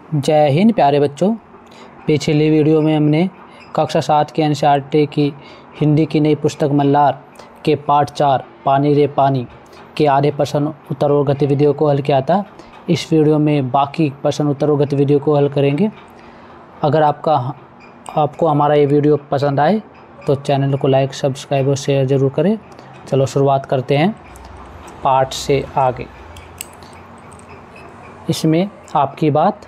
जय हिंद प्यारे बच्चों। पिछली वीडियो में हमने कक्षा 7 के एनसीईआरटी की हिंदी की नई पुस्तक मल्लार के पाठ 4 पानी रे पानी के आधे प्रश्न उत्तर और गतिविधियों को हल किया था। इस वीडियो में बाकी प्रश्न उत्तर और गतिविधियों को हल करेंगे। अगर आपको हमारा ये वीडियो पसंद आए तो चैनल को लाइक, सब्सक्राइब और शेयर ज़रूर करें। चलो शुरुआत करते हैं पाठ से आगे। इसमें आपकी बात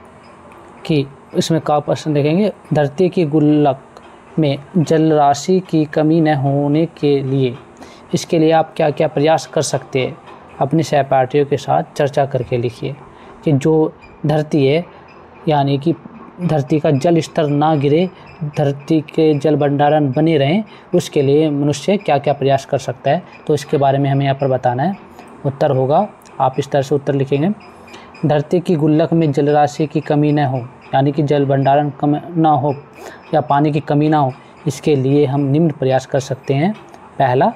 कि इसमें का प्रश्न देखेंगे, धरती की गुल्लक में जल राशि की कमी न होने के लिए इसके लिए आप क्या क्या प्रयास कर सकते हैं, अपने सहपाठियों के साथ चर्चा करके लिखिए। कि जो धरती है यानी कि धरती का जल स्तर ना गिरे, धरती के जल भंडारण बने रहें, उसके लिए मनुष्य क्या क्या प्रयास कर सकता है, तो इसके बारे में हमें यहाँ पर बताना है। उत्तर होगा, आप इस तरह से उत्तर लिखेंगे, धरती की गुल्लक में जल राशि की कमी न हो, यानी कि जल भंडारण कम ना हो या पानी की कमी ना हो, इसके लिए हम निम्न प्रयास कर सकते हैं। पहला,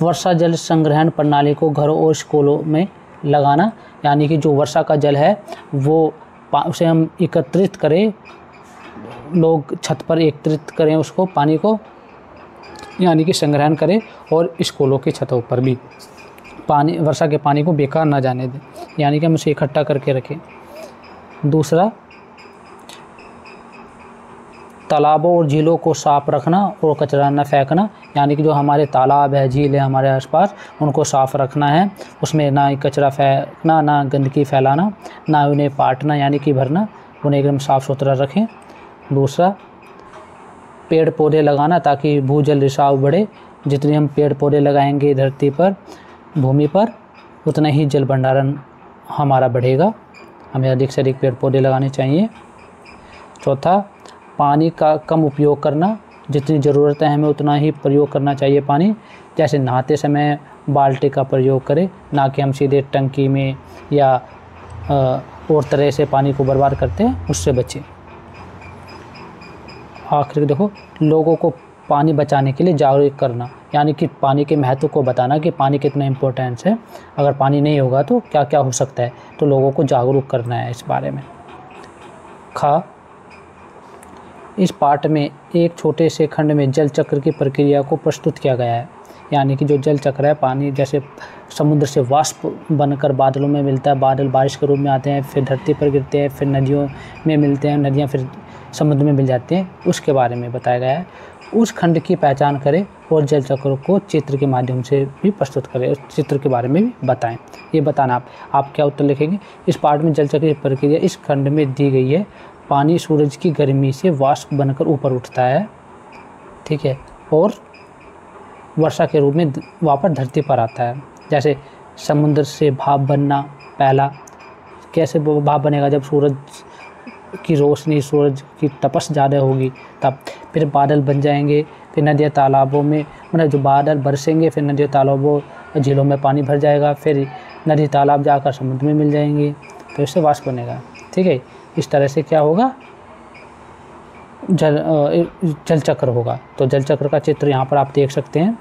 वर्षा जल संग्रहण प्रणाली को घरों और स्कूलों में लगाना, यानी कि जो वर्षा का जल है वो उसे हम एकत्रित करें, लोग छत पर एकत्रित करें उसको, पानी को यानी कि संग्रहण करें, और स्कूलों की छतों पर भी पानी, वर्षा के पानी को बेकार ना जाने दें, यानी कि हम उसे इकट्ठा करके रखें। दूसरा, तालाबों और झीलों को साफ रखना और कचरा न फेंकना, यानी कि जो हमारे तालाब है, झील है हमारे आसपास, उनको साफ रखना है, उसमें ना ही कचरा फेंकना, ना गंदगी फैलाना, ना उन्हें पाटना यानी कि भरना, उन्हें एकदम साफ़ सुथरा रखें। दूसरा, पेड़ पौधे लगाना ताकि भूजल रिसाव बढ़े। जितने हम पेड़ पौधे लगाएंगे धरती पर, भूमि पर, उतना ही जल भंडारण हमारा बढ़ेगा। हमें अधिक से अधिक पेड़ पौधे लगाने चाहिए। चौथा, पानी का कम उपयोग करना, जितनी ज़रूरत है हमें उतना ही प्रयोग करना चाहिए पानी। जैसे नहाते समय बाल्टी का प्रयोग करें, ना कि हम सीधे टंकी में या और तरह से पानी को बर्बाद करते हैं, उससे बचें। आखिर देखो, लोगों को पानी बचाने के लिए जागरूक करना, यानी कि पानी के महत्व को बताना कि पानी कितना इम्पोर्टेंस है, अगर पानी नहीं होगा तो क्या क्या हो सकता है, तो लोगों को जागरूक करना है इस बारे में। इस पाठ में एक छोटे से खंड में जल चक्र की प्रक्रिया को प्रस्तुत किया गया है, यानी कि जो जल चक्र है, पानी जैसे समुद्र से वाष्प बनकर बादलों में मिलता है, बादल बारिश के रूप में आते हैं, फिर धरती पर गिरते हैं, फिर नदियों में मिलते हैं, नदियाँ फिर समुद्र में मिल जाती हैं, उसके बारे में बताया गया है। उस खंड की पहचान करें और जल चक्र को चित्र के माध्यम से भी प्रस्तुत करें, उस चित्र के बारे में भी बताएं। ये बताना आप क्या उत्तर लिखेंगे। इस पाठ में जल चक्र की प्रक्रिया इस खंड में दी गई है। पानी सूरज की गर्मी से वाष्प बनकर ऊपर उठता है, ठीक है, और वर्षा के रूप में वापस धरती पर आता है। जैसे समुद्र से भाप बनना, पहला कैसे भाप बनेगा, जब सूरज की रोशनी, सूरज की तपश ज़्यादा होगी तब। फिर बादल बन जाएंगे, फिर नदियाँ तालाबों में, मतलब जो बादल बरसेंगे, फिर नदियों तालाबों झीलों में पानी भर जाएगा, फिर नदी तालाब जाकर समुद्र में मिल जाएंगी, तो इससे वाष्प बनेगा, ठीक है। इस तरह से क्या होगा, जल चक्र होगा। तो जल चक्र का चित्र यहाँ पर आप देख सकते हैं।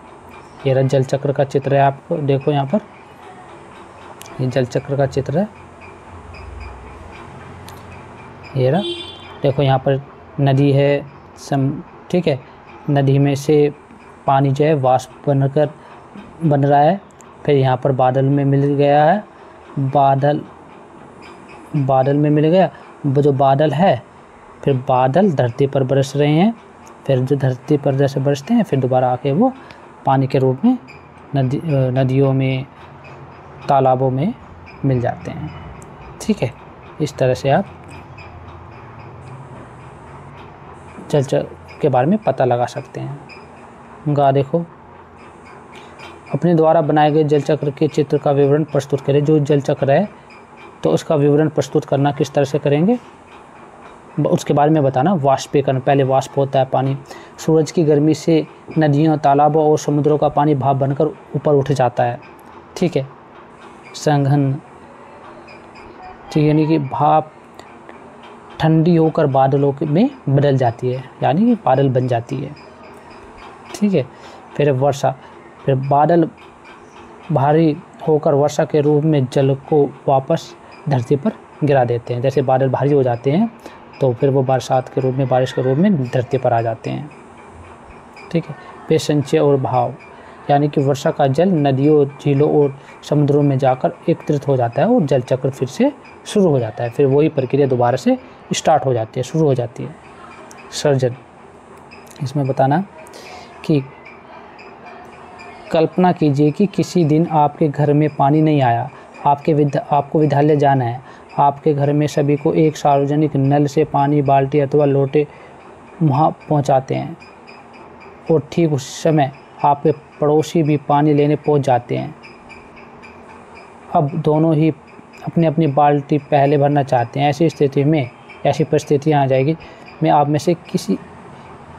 ये रहा जल चक्र का चित्र है, आपको देखो यहाँ पर, ये जल चक्र का चित्र है, ये रहा, देखो यहाँ पर नदी है, ठीक है, नदी में से पानी जो है वाष्प बनकर बन रहा है, फिर यहाँ पर बादल में मिल गया है, बादल में मिल गया, जो बादल है, फिर बादल धरती पर बरस रहे हैं, फिर जो धरती पर जैसे बरसते हैं फिर दोबारा आके वो पानी के रूप में नदियों में, तालाबों में मिल जाते हैं, ठीक है। इस तरह से आप जल चक्र के बारे में पता लगा सकते हैं। देखो, अपने द्वारा बनाए गए जल चक्र के चित्र का विवरण प्रस्तुत करें। जो जल चक्र है तो उसका विवरण प्रस्तुत करना किस तरह से करेंगे, उसके बारे में बताना। वाष्पीकरण, पहले वाष्प होता है पानी, सूरज की गर्मी से नदियों, तालाबों और समुद्रों का पानी भाप बनकर ऊपर उठ जाता है, ठीक है। संघन, ठीक, यानी कि भाप ठंडी होकर बादलों में बदल जाती है, यानी कि बादल बन जाती है, ठीक है। फिर वर्षा, फिर बादल भारी होकर वर्षा के रूप में जल को वापस धरती पर गिरा देते हैं। जैसे बादल भारी हो जाते हैं तो फिर वो बरसात के रूप में, बारिश के रूप में धरती पर आ जाते हैं। ठीक है। पेशंचय और बहाव, यानी कि वर्षा का जल नदियों, झीलों और समुद्रों में जाकर एकत्रित हो जाता है और जल चक्र फिर से शुरू हो जाता है। फिर वही प्रक्रिया दोबारा से स्टार्ट हो जाती है, शुरू हो जाती है। सर्जन, इसमें बताना कि कल्पना कीजिए कि किसी दिन आपके घर में पानी नहीं आया, आपको विद्यालय जाना है। आपके घर में सभी को एक सार्वजनिक नल से पानी, बाल्टी अथवा लोटे वहाँ पहुँचाते हैं और ठीक उस समय आपके पड़ोसी भी पानी लेने पहुँच जाते हैं। अब दोनों ही अपनी अपनी बाल्टी पहले भरना चाहते हैं। ऐसी परिस्थिति आ जाएगी में आप में से किसी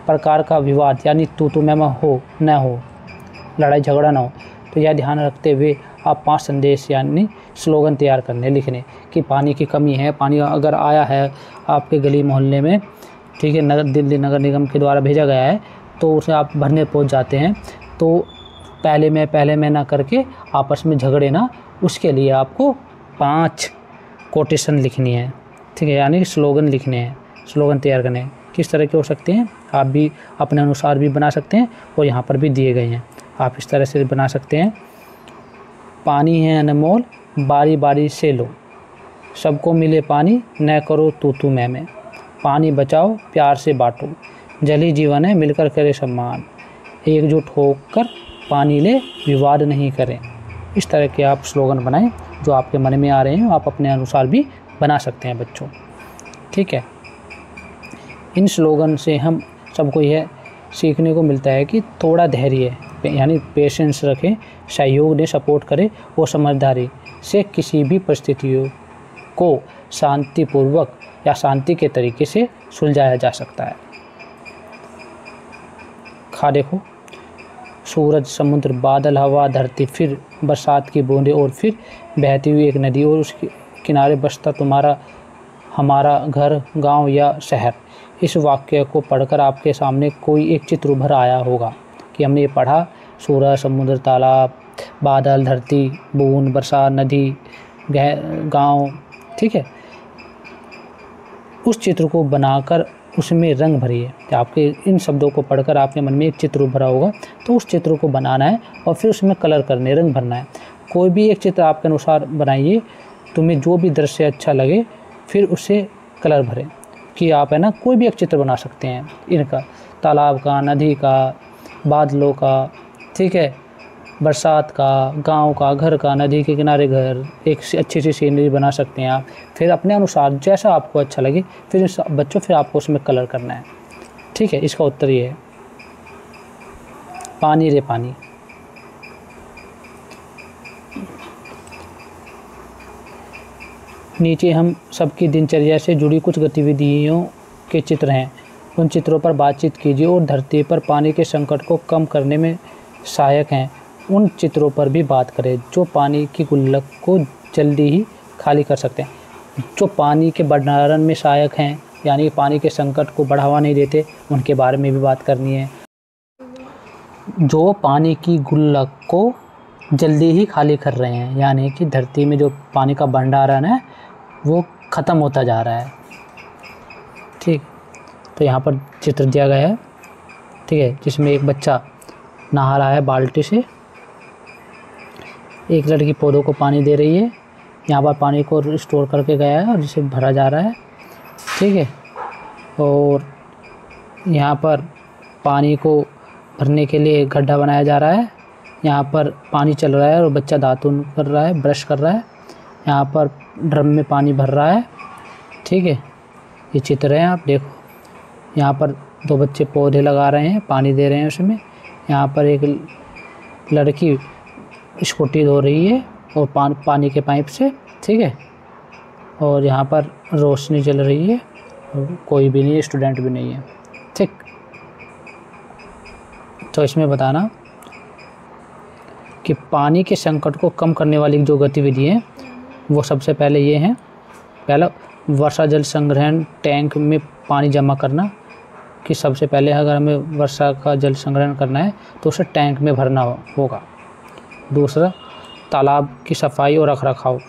प्रकार का विवाद यानी तू मैं हो न हो, लड़ाई झगड़ा ना हो। तो यह ध्यान रखते हुए आप 5 संदेश यानी स्लोगन तैयार करने, लिखने कि पानी की कमी है, पानी अगर आया है आपके गली मोहल्ले में, ठीक है, दिल्ली नगर निगम के द्वारा भेजा गया है तो उसे आप भरने पहुंच जाते हैं। तो पहले मैं ना करके आपस में झगड़े ना, उसके लिए आपको 5 कोटेशन लिखनी है। ठीक है, यानी स्लोगन लिखने हैं, स्लोगन तैयार करने हैं। किस तरह के हो सकते हैं, आप भी अपने अनुसार भी बना सकते हैं और यहाँ पर भी दिए गए हैं। आप इस तरह से बना सकते हैं। पानी है अनमोल, बारी बारी से लो, सबको मिले पानी, न करो तू मैं। पानी बचाओ, प्यार से बांटो, जल ही जीवन है, मिलकर करे सम्मान। एकजुट होकर पानी ले, विवाद नहीं करें। इस तरह के आप स्लोगन बनाएं जो आपके मन में आ रहे हैं, आप अपने अनुसार भी बना सकते हैं बच्चों। ठीक है, इन स्लोगन से हम सबको यह सीखने को मिलता है कि थोड़ा धैर्य यानी पेशेंस रखें, सहयोग दें, सपोर्ट करें और समझदारी से किसी भी परिस्थितियों को शांतिपूर्वक या शांति के तरीके से सुलझाया जा सकता है। देखो, सूरज, समुद्र, बादल, हवा, धरती, फिर बरसात की बूंदें और फिर बहती हुई एक नदी और उसके किनारे बसता तुम्हारा हमारा घर, गांव या शहर। इस वाक्य को पढ़कर आपके सामने कोई एक चित्र उभर आया होगा कि हमने ये पढ़ा, सूरज, समुद्र, तालाब, बादल, धरती, बूंद, बरसात, नदी, गांव। ठीक है, उस चित्र को बनाकर उसमें रंग भरिए। आपके इन शब्दों को पढ़कर आपके मन में एक चित्र उभरा होगा, तो उस चित्र को बनाना है और फिर उसमें कलर करने, रंग भरना है। कोई भी एक चित्र आपके अनुसार बनाइए, तुम्हें जो भी दृश्य अच्छा लगे फिर उसे कलर भरें। कि आप है ना कोई भी एक चित्र बना सकते हैं इनका, तालाब का, नदी का, बादलों का, ठीक है, बरसात का, गांव का, घर का, नदी के किनारे घर, एक अच्छी सी सीनरी बना सकते हैं आप। फिर अपने अनुसार जैसा आपको अच्छा लगे फिर बच्चों फिर आपको उसमें कलर करना है। ठीक है, इसका उत्तर ये है, पानी रे पानी। नीचे हम सबकी दिनचर्या से जुड़ी कुछ गतिविधियों के चित्र हैं, उन चित्रों पर बातचीत कीजिए और धरती पर पानी के संकट को कम करने में सहायक हैं उन चित्रों पर भी बात करें जो पानी की गुल्लक को जल्दी ही खाली कर सकते हैं। जो पानी के भंडारण में सहायक हैं यानी पानी के संकट को बढ़ावा नहीं देते, उनके बारे में भी बात करनी है। जो पानी की गुल्लक को जल्दी ही खाली कर रहे हैं, यानी कि धरती में जो पानी का भंडारण है वो ख़त्म होता जा रहा है। ठीक, तो यहाँ पर चित्र दिया गया है, ठीक है, जिसमें एक बच्चा नहा रहा है बाल्टी से, एक लड़की पौधों को पानी दे रही है, यहाँ पर पानी को स्टोर करके गया है और जिसे भरा जा रहा है। ठीक है, और यहाँ पर पानी को भरने के लिए गड्ढा बनाया जा रहा है। यहाँ पर पानी चल रहा है और बच्चा दातुन कर रहा है, ब्रश कर रहा है। यहाँ पर ड्रम में पानी भर रहा है। ठीक है, ये चित्र है, आप देखो, यहाँ पर 2 बच्चे पौधे लगा रहे हैं, पानी दे रहे हैं उसमें। यहाँ पर एक लड़की स्कूटी धो रही है और पानी के पाइप से। ठीक है, और यहाँ पर रोशनी जल रही है और कोई भी नहीं है, स्टूडेंट भी नहीं है। ठीक, तो इसमें बताना कि पानी के संकट को कम करने वाली जो गतिविधि है वो सबसे पहले ये हैं। पहला, वर्षा जल संग्रहण टैंक में पानी जमा करना, कि सबसे पहले अगर हमें वर्षा का जल संग्रहण करना है तो उसे टैंक में भरना होगा। दूसरा, तालाब की सफाई और रखरखाव,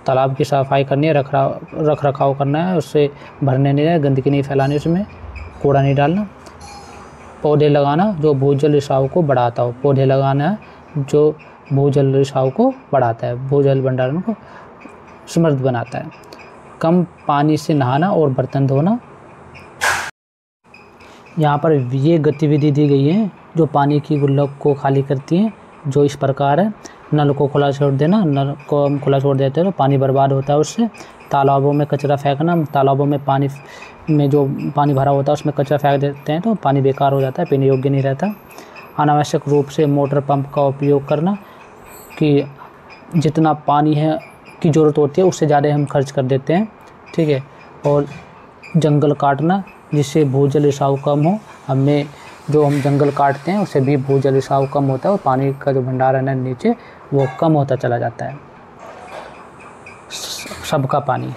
तालाब की सफाई करनी है, रख रखाव करना है, उससे भरने नहीं है, गंदगी नहीं फैलानी, उसमें कूड़ा नहीं डालना। पौधे लगाना जो भूजल रिसाव को बढ़ाता हो, पौधे लगाना है जो भूजल रिसाव को बढ़ाता है, भूजल भंडारण को समृद्ध बनाता है। कम पानी से नहाना और बर्तन धोना। यहाँ पर ये गतिविधि दी गई है जो पानी की गुल्लक को खाली करती हैं, जो इस प्रकार है। नल को खुला छोड़ देना, नल को हम खुला छोड़ देते हैं तो पानी बर्बाद होता है उससे। तालाबों में कचरा फेंकना, तालाबों में पानी में जो पानी भरा होता है उसमें कचरा फेंक देते हैं तो पानी बेकार हो जाता है, पीने योग्य नहीं रहता। अनावश्यक रूप से मोटर पंप का उपयोग करना, कि जितना पानी है की ज़रूरत होती है उससे ज़्यादा हम खर्च कर देते हैं, ठीक है। और जंगल काटना जिससे भूजल रिसाव कम हो, हमें जो हम जंगल काटते हैं उससे भी भूजल रिसाव कम होता है और पानी का जो भंडारण है नीचे वो कम होता चला जाता है। सबका पानी,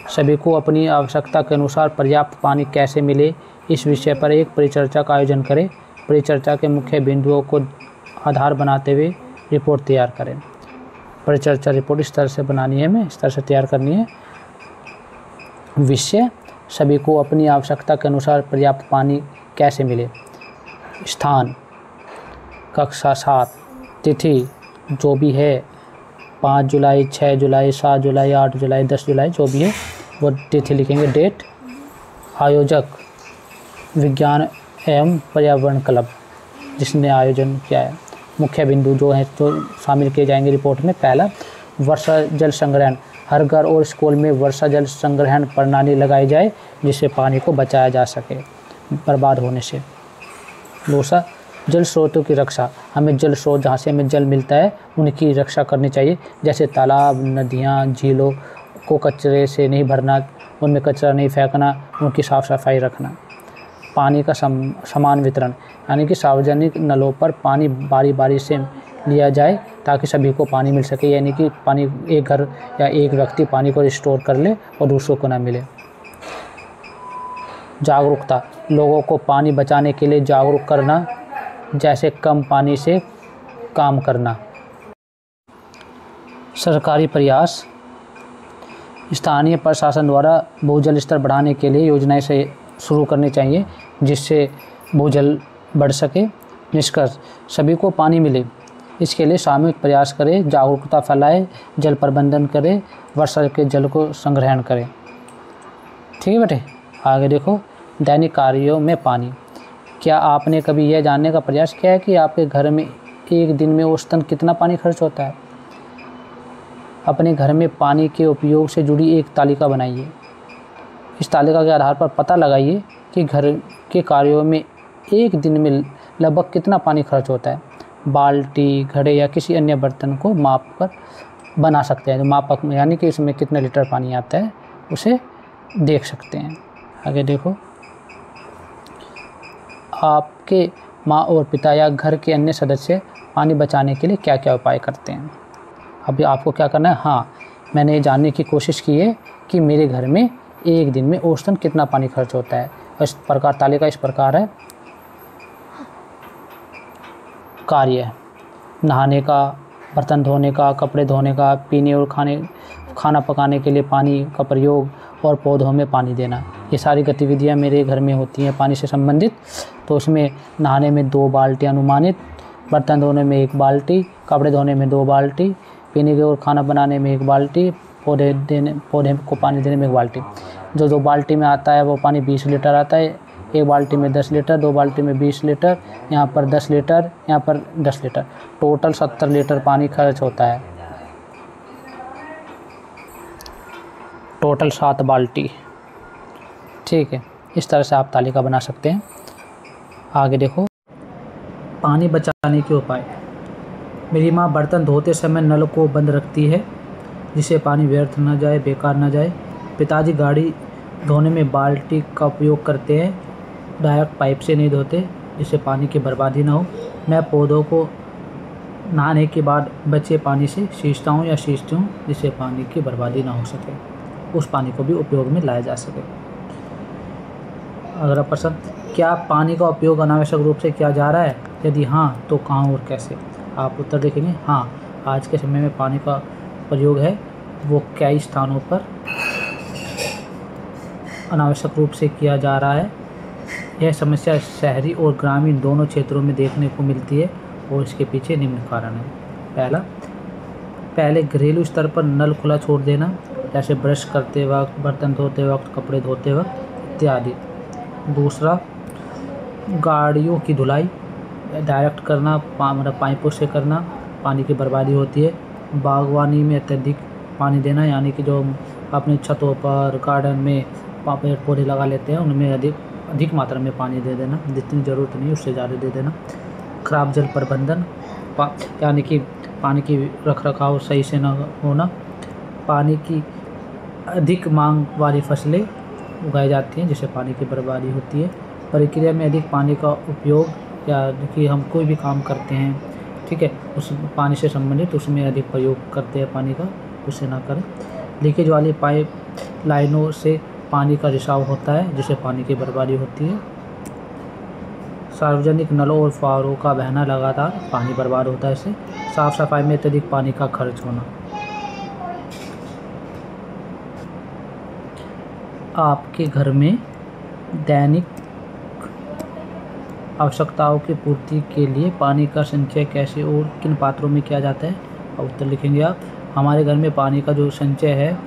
सभी को अपनी आवश्यकता के अनुसार पर्याप्त पानी कैसे मिले, इस विषय पर एक परिचर्चा का आयोजन करें। परिचर्चा के मुख्य बिंदुओं को आधार बनाते हुए रिपोर्ट तैयार करें। परिचर्चा रिपोर्ट इस तरह से बनानी है, हमें इस तरह से तैयार करनी है। विषय, सभी को अपनी आवश्यकता के अनुसार पर्याप्त पानी कैसे मिले। स्थान, कक्षा 7। तिथि जो भी है, 5 जुलाई, 6 जुलाई, 7 जुलाई, 8 जुलाई, 10 जुलाई, जो भी है वो तिथि लिखेंगे, डेट। आयोजक, विज्ञान एवं पर्यावरण क्लब जिसने आयोजन किया है। मुख्य बिंदु जो हैं जो शामिल किए जाएंगे रिपोर्ट में, पहला, वर्षा जल संग्रहण, हर घर और स्कूल में वर्षा जल संग्रहण प्रणाली लगाई जाए जिससे पानी को बचाया जा सके बर्बाद होने से। दूसरा, जल स्रोतों की रक्षा, हमें जल स्रोत जहाँ से हमें जल मिलता है उनकी रक्षा करनी चाहिए, जैसे तालाब, नदियाँ, झीलों को कचरे से नहीं भरना, उनमें कचरा नहीं फेंकना, उनकी साफ़ सफाई रखना। पानी का समान वितरण, यानी कि सार्वजनिक नलों पर पानी बारी बारी से लिया जाए ताकि सभी को पानी मिल सके, यानी कि पानी एक घर या एक व्यक्ति पानी को स्टोर कर ले और दूसरों को ना मिले। जागरूकता, लोगों को पानी बचाने के लिए जागरूक करना, जैसे कम पानी से काम करना। सरकारी प्रयास, स्थानीय प्रशासन द्वारा भूजल स्तर बढ़ाने के लिए योजनाएं से शुरू करनी चाहिए जिससे भूजल बढ़ सके। निष्कर्ष, सभी को पानी मिले इसके लिए सामूहिक प्रयास करें, जागरूकता फैलाएं, जल प्रबंधन करें, वर्षा के जल को संग्रहण करें। ठीक है बेटे, आगे देखो। दैनिक कार्यों में पानी, क्या आपने कभी यह जानने का प्रयास किया है कि आपके घर में एक दिन में औसतन कितना पानी खर्च होता है? अपने घर में पानी के उपयोग से जुड़ी एक तालिका बनाइए। इस तालिका के आधार पर पता लगाइए कि घर के कार्यों में एक दिन में लगभग कितना पानी खर्च होता है। बाल्टी, घड़े या किसी अन्य बर्तन को माप कर बना सकते हैं, मापक यानी कि इसमें कितना लीटर पानी आता है उसे देख सकते हैं। आगे देखो, आपके माँ और पिता या घर के अन्य सदस्य पानी बचाने के लिए क्या क्या उपाय करते हैं। अभी आपको क्या करना है, हाँ, मैंने ये जानने की कोशिश की है कि मेरे घर में एक दिन में औसतन कितना पानी खर्च होता है। इस प्रकार तालिका इस प्रकार है। कार्य, नहाने का, बर्तन धोने का, कपड़े धोने का, पीने और खाना पकाने के लिए पानी का प्रयोग और पौधों में पानी देना, ये सारी गतिविधियां मेरे घर में होती हैं पानी से संबंधित। तो उसमें नहाने में 2 बाल्टी अनुमानित, बर्तन धोने में 1 बाल्टी, कपड़े धोने में 2 बाल्टी, पीने के और खाना बनाने में 1 बाल्टी, पौधे को पानी देने में 1 बाल्टी। जो 2 बाल्टी में आता है वो पानी 20 लीटर आता है। 1 बाल्टी में 10 लीटर, 2 बाल्टी में 20 लीटर, यहाँ पर 10 लीटर, यहाँ पर 10 लीटर, टोटल 70 लीटर पानी खर्च होता है। टोटल 7 बाल्टी। ठीक है, इस तरह से आप तालिका बना सकते हैं। आगे देखो, पानी बचाने के उपाय। मेरी माँ बर्तन धोते समय नल को बंद रखती है जिससे पानी व्यर्थ न जाए, बेकार न जाए। पिताजी गाड़ी धोने में बाल्टी का उपयोग करते हैं, डायरेक्ट पाइप से नहीं धोते जिससे पानी की बर्बादी ना हो। मैं पौधों को नहाने के बाद बचे पानी से सींचता हूँ या सींचती हूँ जिससे पानी की बर्बादी ना हो सके, उस पानी को भी उपयोग में लाया जा सके। अगला प्रश्न, क्या पानी का उपयोग अनावश्यक रूप से किया जा रहा है? यदि हाँ तो कहाँ और कैसे? आप उत्तर देखेंगे हाँ, आज के समय में पानी का प्रयोग है वो कई स्थानों पर अनावश्यक रूप से किया जा रहा है। यह समस्या शहरी और ग्रामीण दोनों क्षेत्रों में देखने को मिलती है और इसके पीछे निम्न कारण है। पहले घरेलू स्तर पर नल खुला छोड़ देना, जैसे ब्रश करते वक्त, बर्तन धोते वक्त, कपड़े धोते वक्त इत्यादि। दूसरा, गाड़ियों की धुलाई डायरेक्ट करना, मतलब पाइपों से करना, पानी की बर्बादी होती है। बागवानी में अत्यधिक पानी देना, यानी कि जो अपनी छतों पर, गार्डन में पेड़ पौधे लगा लेते हैं उनमें अधिक मात्रा में पानी दे देना, जितनी ज़रूरत नहीं उससे ज़्यादा दे देना। खराब जल प्रबंधन, यानी कि पानी की रख रखाव सही से न होना। पानी की अधिक मांग वाली फसलें उगाई जाती हैं जिससे पानी की बर्बादी होती है। प्रक्रिया में अधिक पानी का उपयोग, या कि हम कोई भी काम करते हैं, ठीक है, उस पानी से संबंधित उसमें अधिक प्रयोग करते हैं पानी का, उसे ना करें। लीकेज वाली पाइप लाइनों से पानी का रिसाव होता है जिससे पानी की बर्बादी होती है। सार्वजनिक नलों और फव्वारों का बहना लगातार, पानी बर्बाद होता है इससे। साफ सफाई में अत्यधिक पानी का खर्च होना। आपके घर में दैनिक आवश्यकताओं की पूर्ति के लिए पानी का संचय कैसे और किन पात्रों में किया जाता है? उत्तर लिखेंगे आप। हमारे घर में पानी का जो संचय है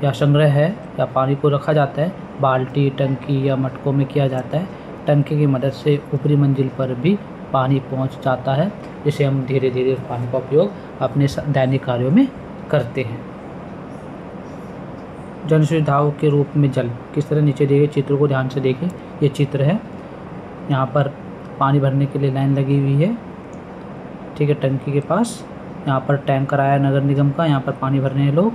या संग्रह है या पानी को रखा जाता है, बाल्टी, टंकी या मटकों में किया जाता है। टंकी की मदद से ऊपरी मंजिल पर भी पानी पहुंच जाता है, जिससे हम धीरे धीरे पानी का उपयोग अपने दैनिक कार्यों में करते हैं। जन सुविधाओं के रूप में जल किस तरह, नीचे दिए गए चित्र को ध्यान से देखें। ये चित्र है, यहाँ पर पानी भरने के लिए लाइन लगी हुई है, ठीक है, टंकी के पास। यहाँ पर टैंकर आया नगर निगम का, यहाँ पर पानी भर रहे हैं लोग।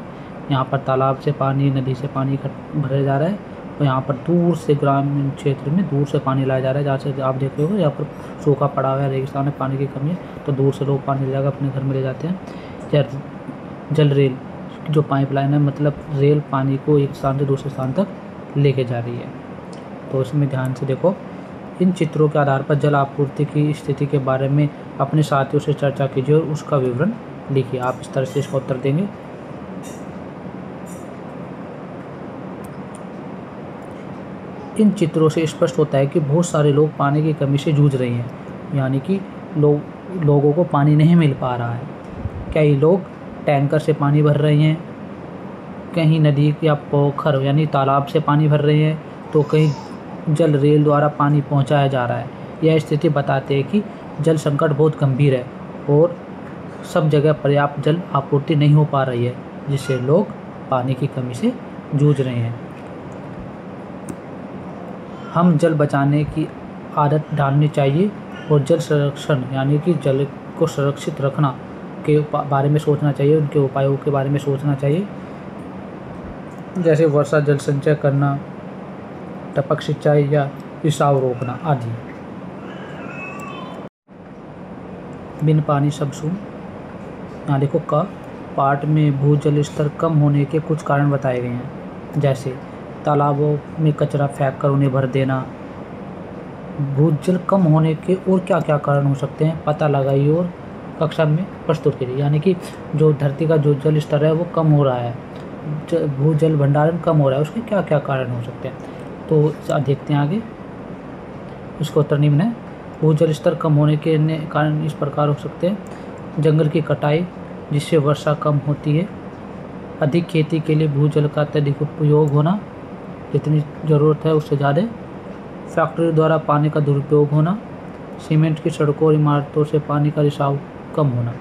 यहाँ पर तालाब से पानी, नदी से पानी भरा जा रहा है और यहाँ पर दूर से ग्रामीण क्षेत्र में दूर से पानी लाया जा रहा है, जहाँ से आप देख रहे हो यहाँ पर सूखा पड़ा हुआ है, रेगिस्तान में पानी की कमी है, तो दूर से लोग पानी ले जाकर अपने घर में ले जाते हैं। या जल रेल जो पाइपलाइन है, मतलब रेल पानी को एक स्थान से दूसरे स्थान तक लेके जा रही है। तो इसमें ध्यान से देखो। इन चित्रों के आधार पर जल आपूर्ति की स्थिति के बारे में अपने साथियों से चर्चा कीजिए और उसका विवरण लिखिए। आप इस तरह से इसका उत्तर देंगे। इन चित्रों से स्पष्ट होता है कि बहुत सारे लोग पानी की कमी से जूझ रहे हैं, यानी कि लोगों को पानी नहीं मिल पा रहा है। कई लोग टैंकर से पानी भर रहे हैं, कहीं नदी या पोखर यानी तालाब से पानी भर रहे हैं, तो कहीं जल रेल द्वारा पानी पहुंचाया जा रहा है। यह स्थिति बताते हैं कि जल संकट बहुत गंभीर है और सब जगह पर्याप्त जल आपूर्ति नहीं हो पा रही है, जिससे लोग पानी की कमी से जूझ रहे हैं। हम जल बचाने की आदत डालनी चाहिए और जल संरक्षण यानी कि जल को सुरक्षित रखना के बारे में सोचना चाहिए, उनके उपायों के बारे में सोचना चाहिए, जैसे वर्षा जल संचय करना, टपक सिंचाई या रिसाव रोकना आदि। बिन पानी सब सून। यहाँ देखो का पाठ में भूजल स्तर कम होने के कुछ कारण बताए गए हैं, जैसे तालाबों में कचरा फेंक कर उन्हें भर देना। भूजल कम होने के और क्या क्या कारण हो सकते हैं, पता लगाइए और कक्षा में प्रस्तुत कीजिए। यानी कि जो धरती का जो जल स्तर है वो कम हो रहा है, भूजल भंडारण कम हो रहा है, उसके क्या क्या कारण हो सकते हैं। तो देखते हैं आगे। इसका उत्तर निम्न है। भूजल स्तर कम होने के कारण इस प्रकार हो सकते हैं। जंगल की कटाई जिससे वर्षा कम होती है, अधिक खेती के लिए भूजल का अत्यधिक उपयोग होना, जितनी ज़रूरत है उससे ज़्यादा, फैक्ट्री द्वारा पानी का दुरुपयोग होना, सीमेंट की सड़कों और इमारतों से पानी का रिसाव कम होना,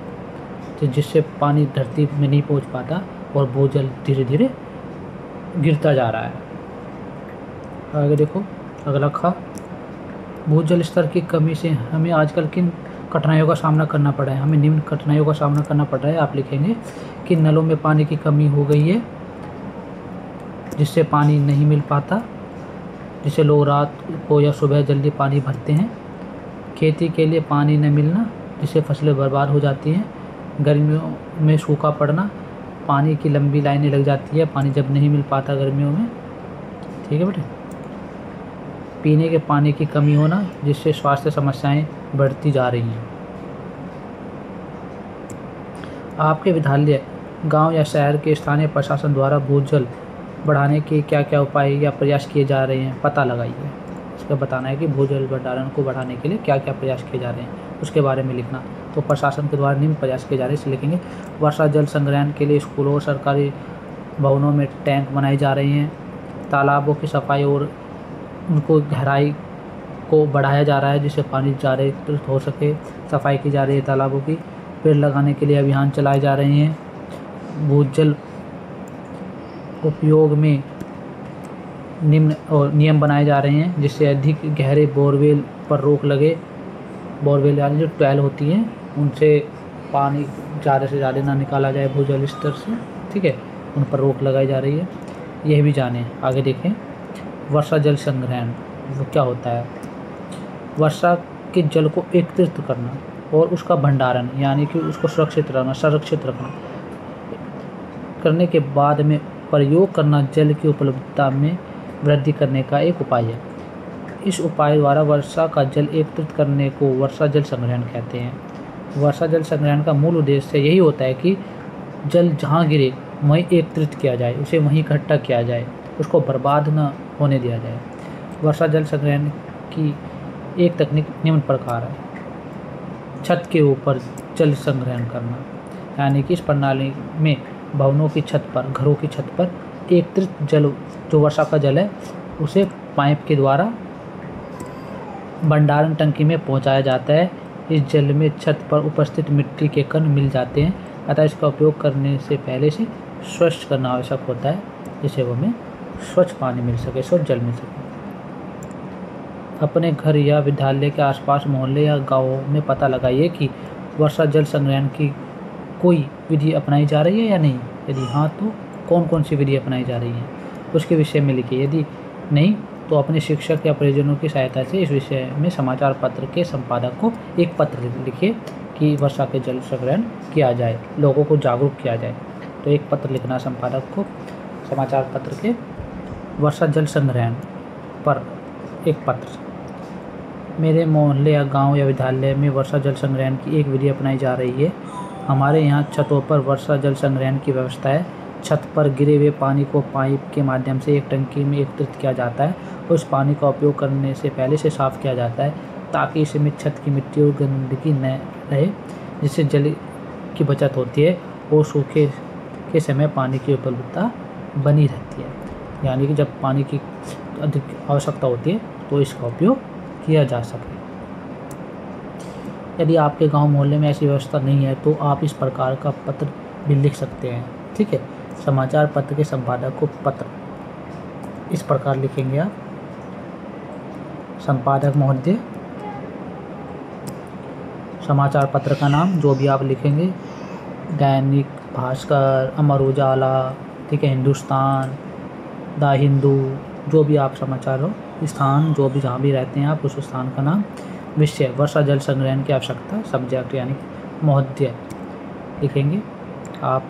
तो जिससे पानी धरती में नहीं पहुंच पाता और भूजल धीरे धीरे गिरता जा रहा है। आगे देखो अगला खा। भूजल स्तर की कमी से हमें आजकल किन कठिनाइयों का सामना करना पड़ा है? हमें निम्न कठिनाइयों का सामना करना पड़ रहा है। आप लिखेंगे कि नलों में पानी की कमी हो गई है, जिससे पानी नहीं मिल पाता, जिससे लोग रात को या सुबह जल्दी पानी भरते हैं। खेती के लिए पानी न मिलना, जिससे फसलें बर्बाद हो जाती हैं। गर्मियों में सूखा पड़ना, पानी की लंबी लाइनें लग जाती है, पानी जब नहीं मिल पाता गर्मियों में, ठीक है बेटे। पीने के पानी की कमी होना, जिससे स्वास्थ्य समस्याएं बढ़ती जा रही हैं। आपके विद्यालय गांव या शहर के स्थानीय प्रशासन द्वारा भूजल बढ़ाने के क्या क्या उपाय या प्रयास किए जा रहे हैं, पता लगाइए। इसका बताना है कि भूजल भंडारण को बढ़ाने के लिए क्या क्या प्रयास किए जा रहे हैं, उसके बारे में लिखना। तो प्रशासन के द्वारा निम्न प्रयास किए जा रहे हैं, इसे लिखेंगे। वर्षा जल संग्रहण के लिए स्कूलों और सरकारी भवनों में टैंक बनाए जा रहे हैं। तालाबों की सफाई और उनको गहराई को बढ़ाया जा रहा है जिससे पानी ज़्यादा हो सके। सफाई की जा रही है तालाबों की। पेड़ लगाने के लिए अभियान चलाए जा रहे हैं। भूजल उपयोग में निम्न और नियम बनाए जा रहे हैं जिससे अधिक गहरे बोरवेल पर रोक लगे। बोरवेल यानी जो ट्वेल होती हैं उनसे पानी ज़्यादा से ज़्यादा ना निकाला जाए भूजल स्तर से, ठीक है, उन पर रोक लगाई जा रही है। यह भी जानें। आगे देखें, वर्षा जल संग्रहण वो क्या होता है। वर्षा के जल को एकत्रित करना और उसका भंडारण यानी कि उसको सुरक्षित रखना, संरक्षित रखना करने के बाद में प्रयोग करना जल की उपलब्धता में वृद्धि करने का एक उपाय है। इस उपाय द्वारा वर्षा का जल एकत्रित करने को वर्षा जल संग्रहण कहते हैं। वर्षा जल संग्रहण का मूल उद्देश्य यही होता है कि जल जहाँ गिरे वहीं एकत्रित किया जाए, उसे वहीं इकट्ठा किया जाए, उसको बर्बाद न होने दिया जाए। वर्षा जल संग्रहण की एक तकनीक निम्न प्रकार है। छत के ऊपर जल संग्रहण करना, यानी कि इस प्रणाली में भवनों की छत पर, घरों की छत पर एकत्रित जल जो वर्षा का जल है उसे पाइप के द्वारा भंडारण टंकी में पहुंचाया जाता है। इस जल में छत पर उपस्थित मिट्टी के कण मिल जाते हैं, अतः इसका उपयोग करने से पहले से स्वच्छ करना आवश्यक होता है जिससे वो हमें स्वच्छ पानी मिल सके, स्वच्छ जल मिल सके। अपने घर या विद्यालय के आसपास मोहल्ले या गाँवों में पता लगाइए कि वर्षा जल संग्रहण की कोई विधि अपनाई जा रही है या नहीं। यदि हाँ तो कौन कौन सी विधि अपनाई जा रही है उसके विषय में लिखिए। यदि नहीं तो अपने शिक्षक या परिजनों की सहायता से इस विषय में समाचार पत्र के संपादक को एक पत्र लिखिए कि वर्षा के जल संग्रहण किया जाए, लोगों को जागरूक किया जाए। तो एक पत्र लिखना संपादक को समाचार पत्र के वर्षा जल संग्रहण पर एक पत्र। मेरे मोहल्ले या गांव या विद्यालय में वर्षा जल संग्रहण की एक विधि अपनाई जा रही है। हमारे यहाँ छतों पर वर्षा जल संग्रहण की व्यवस्था है। छत पर गिरे हुए पानी को पाइप के माध्यम से एक टंकी में एकत्रित किया जाता है और उस पानी का उपयोग करने से पहले से साफ़ किया जाता है ताकि इसमें छत की मिट्टी और गंदगी न रहे, जिससे जल की बचत होती है और सूखे के समय पानी की उपलब्धता बनी रहती है। यानी कि जब पानी की अधिक आवश्यकता होती है तो इसका उपयोग किया जा सके। यदि आपके गांव मोहल्ले में ऐसी व्यवस्था नहीं है तो आप इस प्रकार का पत्र भी लिख सकते हैं, ठीक है। समाचार पत्र के संपादक को पत्र इस प्रकार लिखेंगे आप। संपादक महोदय, समाचार पत्र का नाम जो भी आप लिखेंगे, दैनिक भास्कर, अमर उजाला, ठीक है, हिंदुस्तान, द हिंदू, जो भी आप समाचार हो, स्थान जो भी जहाँ भी रहते हैं आप उस स्थान का नाम, विषय वर्षा जल संग्रहण की आवश्यकता, सब्जेक्ट यानी महोदय लिखेंगे आप।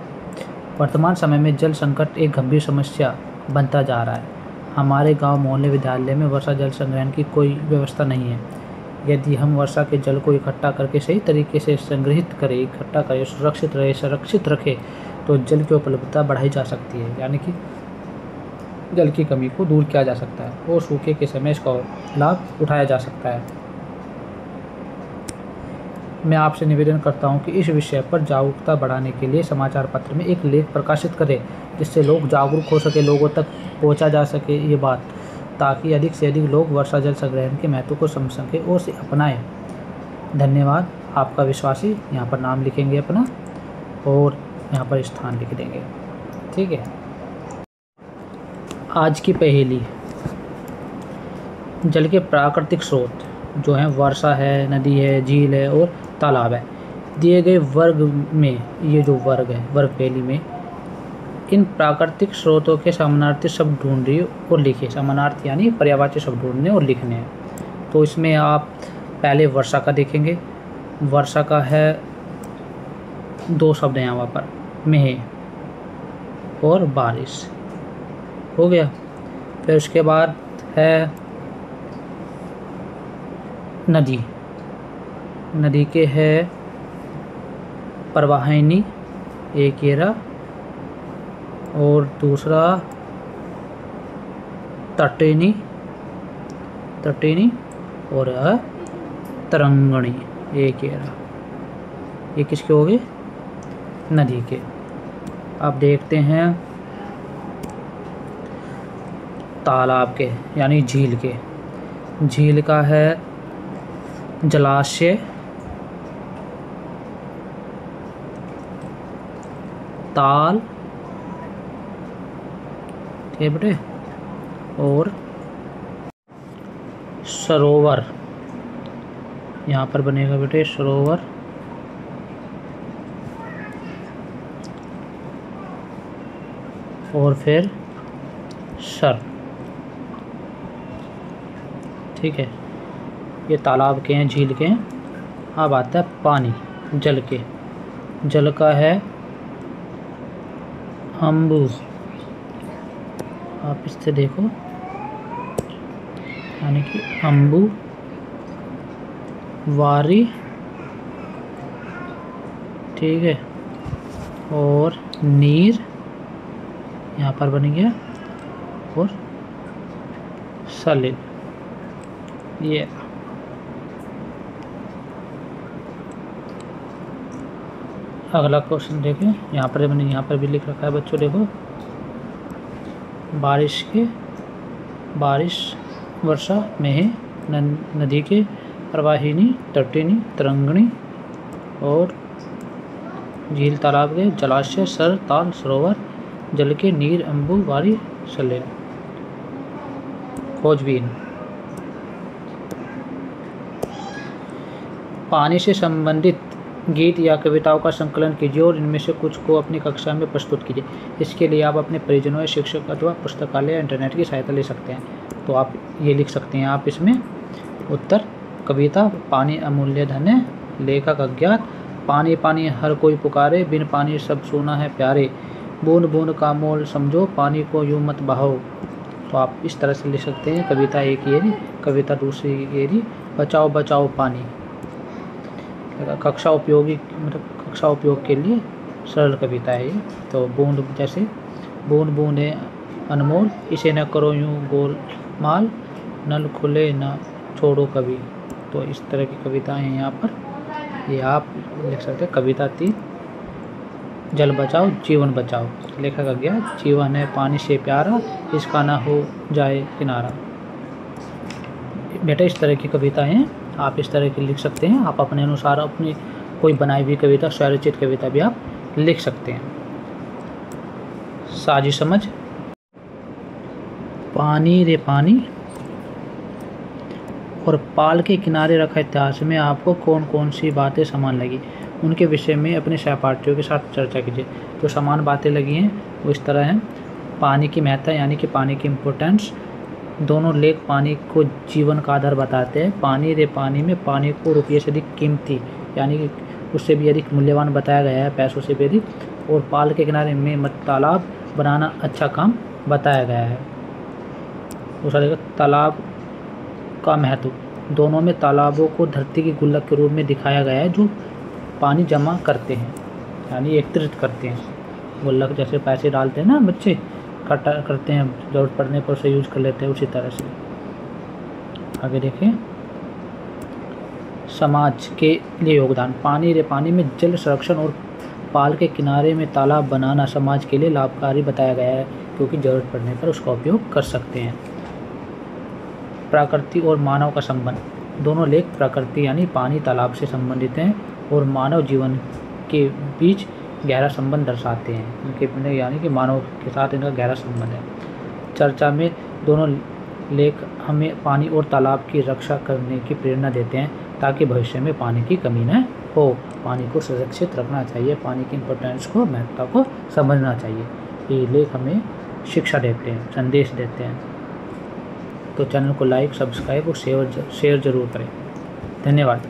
वर्तमान समय में जल संकट एक गंभीर समस्या बनता जा रहा है। हमारे गांव, मोहल्ले, विद्यालय में वर्षा जल संग्रहण की कोई व्यवस्था नहीं है। यदि हम वर्षा के जल को इकट्ठा करके सही तरीके से संग्रहित करें, इकट्ठा करें, सुरक्षित रखें तो जल की उपलब्धता बढ़ाई जा सकती है, यानी कि जल की कमी को दूर किया जा सकता है और सूखे के समय इसका लाभ उठाया जा सकता है। मैं आपसे निवेदन करता हूं कि इस विषय पर जागरूकता बढ़ाने के लिए समाचार पत्र में एक लेख प्रकाशित करें जिससे लोग जागरूक हो सके, लोगों तक पहुंचा जा सके ये बात, ताकि अधिक से अधिक लोग वर्षा जल संग्रहण के महत्व को समझ सकें और इसे अपनाएं। धन्यवाद। आपका विश्वासी। यहाँ पर नाम लिखेंगे अपना और यहाँ पर स्थान लिख देंगे, ठीक है। आज की पहेली। जल के प्राकृतिक स्रोत जो हैं वर्षा है, नदी है, झील है और तालाब है। दिए गए वर्ग में, ये जो वर्ग है, वर्ग पहेली में इन प्राकृतिक स्रोतों के समानार्थी शब्द ढूंढिए और लिखिए। समानार्थी यानी पर्यायवाची शब्द ढूंढने और लिखने हैं। तो इसमें आप पहले वर्षा का देखेंगे। वर्षा का है 2 शब्द हैं यहाँ पर, मेह और बारिश, हो गया। फिर उसके बाद है नदी। नदी के है प्रवाहिनी, एक ये रहा, और दूसरा तटेनी और तरंगणी, एक ये किसके हो गए? नदी के। अब देखते हैं तालाब के यानी झील के। झील का है जलाशय, ताल, ठीक है बेटे, और सरोवर। यहाँ पर बनेगा बेटे सरोवर, और फिर सर, ठीक है। ये तालाब के हैं, झील के हैं। अब आता है पानी, जल के। जल का है अम्बु, आप इससे देखो, यानी कि अम्बु, वारी, ठीक है, और नीर यहाँ पर बन गया, और सलिल। ये अगला क्वेश्चन देखें, यहाँ पर भी लिख रखा है बच्चों, देखो, बारिश वर्षा में नदी के प्रवाहिनी, तटिनी, तरंगणी, और झील, तालाब के, जलाशय, सर, ताल, सरोवर, जल के, नीर, अम्बु, वारी, सलिल। खोजबीन। पानी से संबंधित गीत या कविताओं का संकलन कीजिए और इनमें से कुछ को अपनी कक्षा में प्रस्तुत कीजिए। इसके लिए आप अपने परिजनों या शिक्षक अथवा पुस्तकालय या इंटरनेट की सहायता ले सकते हैं। तो आप ये लिख सकते हैं आप इसमें उत्तर। कविता, पानी अमूल्य धन है, लेखक अज्ञात। पानी पानी हर कोई पुकारे, बिन पानी सब सूना है प्यारे। बूंद बूंद का मोल समझो, पानी को यूं मत बहाओ। तो आप इस तरह से लिख सकते हैं। कविता एक ये रही, कविता दूसरी ये रही, बचाओ बचाओ पानी। कक्षा उपयोग के लिए सरल कविता है ये। तो बूंद, जैसे बूंद बूंद है अनमोल, इसे न करो यूं गोलमाल, नल खुले न छोड़ो कभी। तो इस तरह की कविताएं हैं यहाँ पर, ये आप लिख सकते हैं। कविता 3, जल बचाओ जीवन बचाओ। लेखक अज्ञात। जीवन है पानी से प्यारा, इसका ना हो जाए किनारा। बेटा इस तरह की कविताएं हैं, आप इस तरह की लिख सकते हैं। आप अपने अनुसार अपनी कोई बनाई हुई कविता, स्वरचित कविता भी आप लिख सकते हैं। साझी समझ। पानी रे पानी और पाल के किनारे रखा इतिहास में आपको कौन कौन सी बातें समान लगी, उनके विषय में अपने सहपाठियों के साथ चर्चा कीजिए। जो समान बातें लगी हैं वो इस तरह हैं। पानी की महत्ता यानी कि पानी की इम्पोर्टेंस। दोनों लेख पानी को जीवन का आधार बताते हैं। पानी रे पानी में पानी को रुपये से अधिक कीमती यानी कि उससे भी अधिक मूल्यवान बताया गया है, पैसों से भी अधिक। और पाल के किनारे में तालाब बनाना अच्छा काम बताया गया है। दूसरा देखो तालाब का महत्व। दोनों में तालाबों को धरती की गुल्लक के रूप में दिखाया गया है जो पानी जमा करते हैं यानी एकत्रित करते हैं। गुल्लक जैसे पैसे डालते हैं ना बच्चे, इकट्ठा करते हैं, ज़रूरत पड़ने पर उसे यूज कर लेते हैं, उसी तरह से। आगे देखें समाज के लिए योगदान। पानी रे पानी में जल संरक्षण और पाल के किनारे में तालाब बनाना समाज के लिए लाभकारी बताया गया है क्योंकि ज़रूरत पड़ने पर उसका उपयोग कर सकते हैं। प्रकृति और मानव का संबंध। दोनों लेख प्रकृति यानी पानी तालाब से संबंधित हैं और मानव जीवन के बीच गहरा संबंध दर्शाते हैं। इनके यानी कि मानव के साथ इनका गहरा संबंध है। चर्चा में दोनों लेख हमें पानी और तालाब की रक्षा करने की प्रेरणा देते हैं ताकि भविष्य में पानी की कमी न हो। पानी को सुरक्षित रखना चाहिए, पानी की इम्पोर्टेंस को, महत्ता को समझना चाहिए। ये लेख हमें शिक्षा देते हैं, संदेश देते हैं। तो चैनल को लाइक, सब्सक्राइब और शेयर जरूर करें। धन्यवाद।